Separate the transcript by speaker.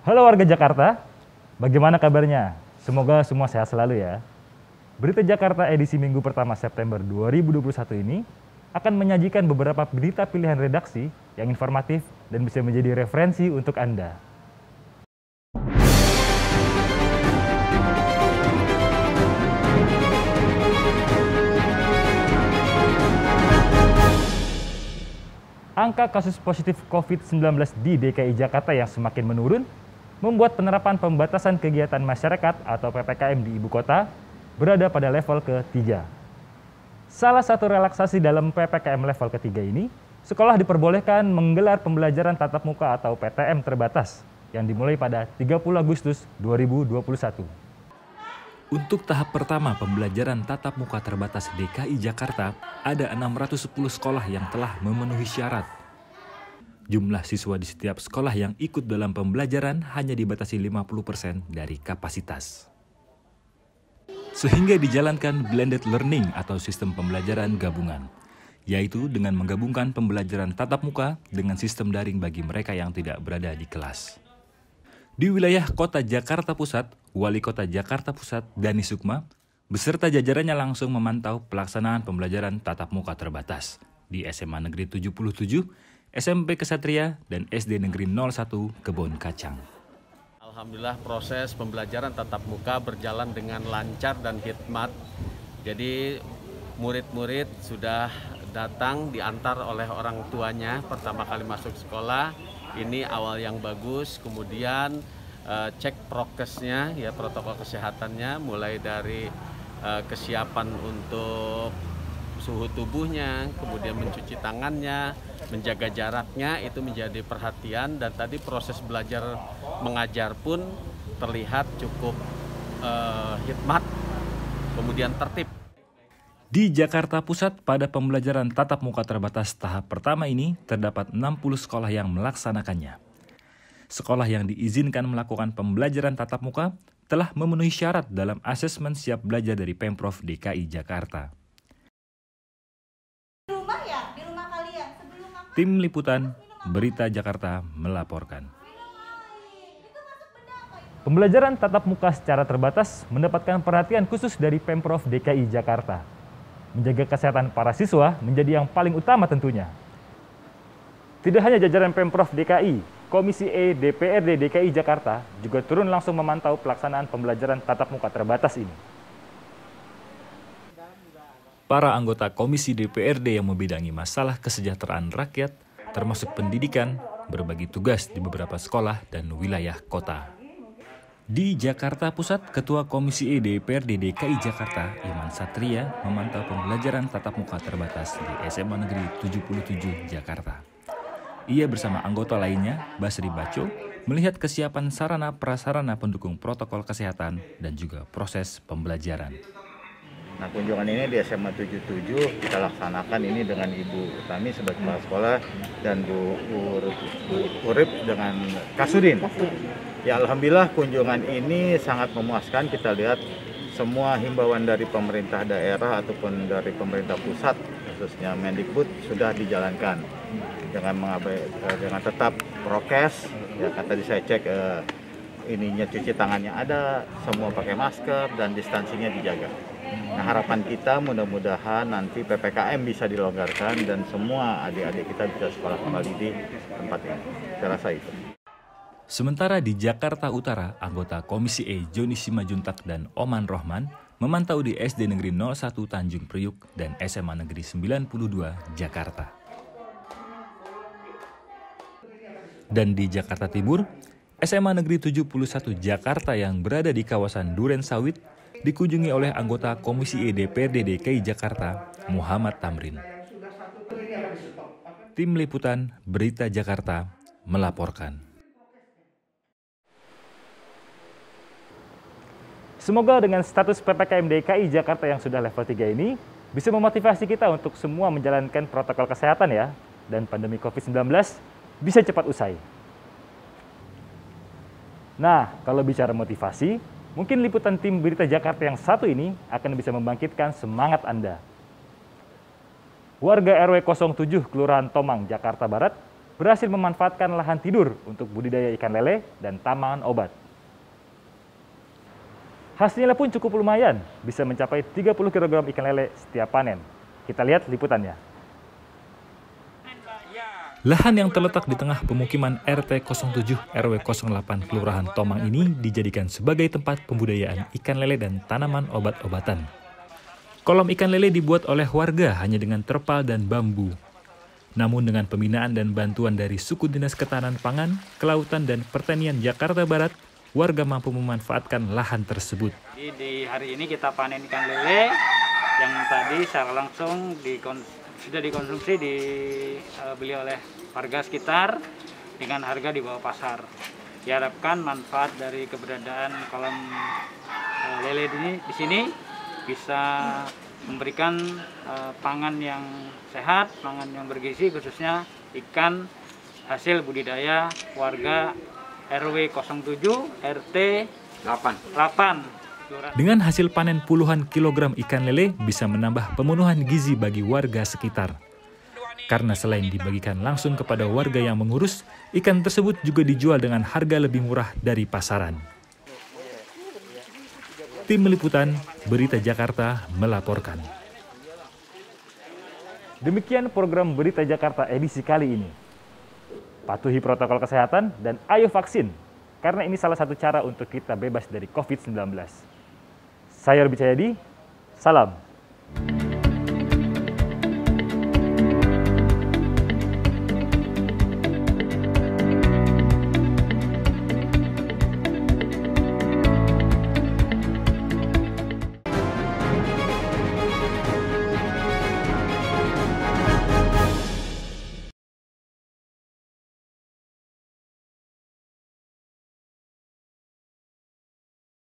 Speaker 1: Halo warga Jakarta, bagaimana kabarnya? Semoga semua sehat selalu ya. Berita Jakarta edisi Minggu pertama September 2021 ini akan menyajikan beberapa berita pilihan redaksi yang informatif dan bisa menjadi referensi untuk Anda. Angka kasus positif COVID-19 di DKI Jakarta yang semakin menurun membuat penerapan pembatasan kegiatan masyarakat atau PPKM di ibu kota berada pada level ketiga. Salah satu relaksasi dalam PPKM level ketiga ini, sekolah diperbolehkan menggelar pembelajaran tatap muka atau PTM terbatas yang dimulai pada 30 Agustus 2021.
Speaker 2: Untuk tahap pertama pembelajaran tatap muka terbatas DKI Jakarta, ada 610 sekolah yang telah memenuhi syarat. Jumlah siswa di setiap sekolah yang ikut dalam pembelajaran hanya dibatasi 50% dari kapasitas. Sehingga dijalankan blended learning atau sistem pembelajaran gabungan, yaitu dengan menggabungkan pembelajaran tatap muka dengan sistem daring bagi mereka yang tidak berada di kelas. Di wilayah Kota Jakarta Pusat, Wali Kota Jakarta Pusat, Dani Sukma, beserta jajarannya langsung memantau pelaksanaan pembelajaran tatap muka terbatas di SMA Negeri 77, SMP Kesatria, dan SD Negeri 01 Kebon Kacang.
Speaker 3: Alhamdulillah proses pembelajaran tatap muka berjalan dengan lancar dan hikmat. Jadi murid-murid sudah datang diantar oleh orang tuanya pertama kali masuk sekolah. Ini awal yang bagus, kemudian cek prokesnya, ya protokol kesehatannya, mulai dari kesiapan untuk suhu tubuhnya, kemudian mencuci tangannya, menjaga jaraknya, itu menjadi perhatian. Dan tadi proses belajar mengajar pun terlihat cukup hikmat, kemudian tertib.
Speaker 2: Di Jakarta Pusat, pada pembelajaran tatap muka terbatas tahap pertama ini, terdapat 60 sekolah yang melaksanakannya. Sekolah yang diizinkan melakukan pembelajaran tatap muka telah memenuhi syarat dalam asesmen siap belajar dari Pemprov DKI Jakarta. Tim Liputan, Berita Jakarta melaporkan.
Speaker 1: Pembelajaran tatap muka secara terbatas mendapatkan perhatian khusus dari Pemprov DKI Jakarta. Menjaga kesehatan para siswa menjadi yang paling utama tentunya. Tidak hanya jajaran Pemprov DKI, Komisi E DPRD DKI Jakarta juga turun langsung memantau pelaksanaan pembelajaran tatap muka terbatas ini.
Speaker 2: Para anggota Komisi DPRD yang membidangi masalah kesejahteraan rakyat, termasuk pendidikan, berbagi tugas di beberapa sekolah dan wilayah kota. Di Jakarta Pusat, Ketua Komisi E DPRD DKI Jakarta, Iman Satria, memantau pembelajaran tatap muka terbatas di SMA Negeri 77 Jakarta. Ia bersama anggota lainnya, Basri Baco, melihat kesiapan sarana prasarana pendukung protokol kesehatan dan juga proses pembelajaran.
Speaker 4: Nah, kunjungan ini di SMA 77 kita laksanakan ini dengan Ibu Utami sebagai kepala sekolah dan Bu Urip dengan Kasudin. Ya, alhamdulillah kunjungan ini sangat memuaskan. Kita lihat semua himbauan dari pemerintah daerah ataupun dari pemerintah pusat, khususnya Mendikbud, sudah dijalankan dengan tetap prokes. Ya, kan tadi saya cek ininya cuci tangannya ada, semua pakai masker dan distansinya dijaga. Nah, harapan kita mudah-mudahan nanti PPKM bisa dilonggarkan dan semua adik-adik kita bisa sekolah kembali di tempat ini. Saya rasa itu.
Speaker 2: Sementara di Jakarta Utara, anggota Komisi E Joni Simajuntak dan Oman Rohman memantau di SD Negeri 01 Tanjung Priuk dan SMA Negeri 92 Jakarta. Dan di Jakarta Timur, SMA Negeri 71 Jakarta yang berada di kawasan Duren Sawit dikunjungi oleh anggota Komisi E DPRD DKI Jakarta, Muhammad Tamrin. Tim Liputan, Berita Jakarta melaporkan.
Speaker 1: Semoga dengan status PPKM DKI Jakarta yang sudah level 3 ini bisa memotivasi kita untuk semua menjalankan protokol kesehatan ya, dan pandemi COVID-19 bisa cepat usai. Nah, kalau bicara motivasi, mungkin liputan tim Berita Jakarta yang satu ini akan bisa membangkitkan semangat Anda. Warga RW 07 Kelurahan Tomang, Jakarta Barat berhasil memanfaatkan lahan tidur untuk budidaya ikan lele dan tanaman obat. Hasilnya pun cukup lumayan, bisa mencapai 30 kg ikan lele setiap panen. Kita lihat liputannya.
Speaker 2: Lahan yang terletak di tengah pemukiman RT 07 RW 08 Kelurahan Tomang ini dijadikan sebagai tempat pembudayaan ikan lele dan tanaman obat-obatan. Kolam ikan lele dibuat oleh warga hanya dengan terpal dan bambu. Namun dengan pembinaan dan bantuan dari Suku Dinas Ketahanan Pangan, Kelautan dan Pertanian Jakarta Barat, warga mampu memanfaatkan lahan tersebut.
Speaker 5: Di hari ini kita panen ikan lele yang tadi secara langsung sudah dikonsumsi dibeli oleh warga sekitar dengan harga di bawah pasar. Diharapkan manfaat dari keberadaan kolam lele ini di sini bisa memberikan pangan yang sehat, pangan yang bergizi, khususnya ikan hasil budidaya warga RW 07 RT 8.
Speaker 2: Dengan hasil panen puluhan kilogram ikan lele bisa menambah pemenuhan gizi bagi warga sekitar. Karena selain dibagikan langsung kepada warga yang mengurus, ikan tersebut juga dijual dengan harga lebih murah dari pasaran. Tim Liputan Berita Jakarta melaporkan.
Speaker 1: Demikian program Berita Jakarta edisi kali ini. Patuhi protokol kesehatan dan ayo vaksin, karena ini salah satu cara untuk kita bebas dari COVID-19. Saya Robi Cahyadi, salam.